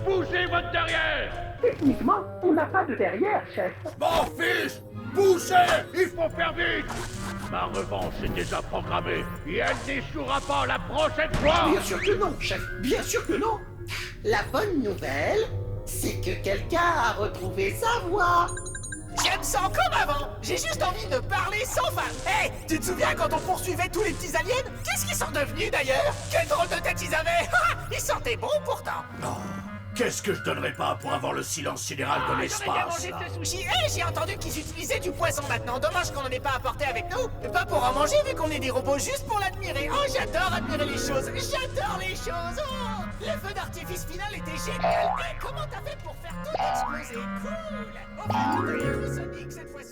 Bougez votre derrière! Techniquement, on n'a pas de derrière, chef. M'en fiche! Bougez! Il faut faire vite! Ma revanche est déjà programmée et elle n'échouera pas la prochaine fois! Bien sûr que non, chef. Bien sûr que non. La bonne nouvelle, c'est que quelqu'un a retrouvé sa voix. J'aime ça comme avant. J'ai juste envie de parler sans fin. Hé, tu te souviens quand on poursuivait tous les petits aliens? Qu'est-ce qu'ils sont devenus d'ailleurs? Quelle drôle de tête ils avaient. Ils sentaient bon pourtant. Qu'est-ce que je donnerais pas pour avoir le silence sidéral de J'aurais bien l'espace? mangé ce sushi. Hé, j'ai entendu qu'ils utilisaient du poisson maintenant. Dommage qu'on n'en ait pas apporté avec nous. Pas pour en manger vu qu'on est des robots, juste pour l'admirer. Oh, j'adore admirer les choses. J'adore les choses. Oh, le feu d'artifice final était génial. Et comment t'as fait pour faire tout exploser? Cool. Oh, tout a été Sonic cette fois-ci.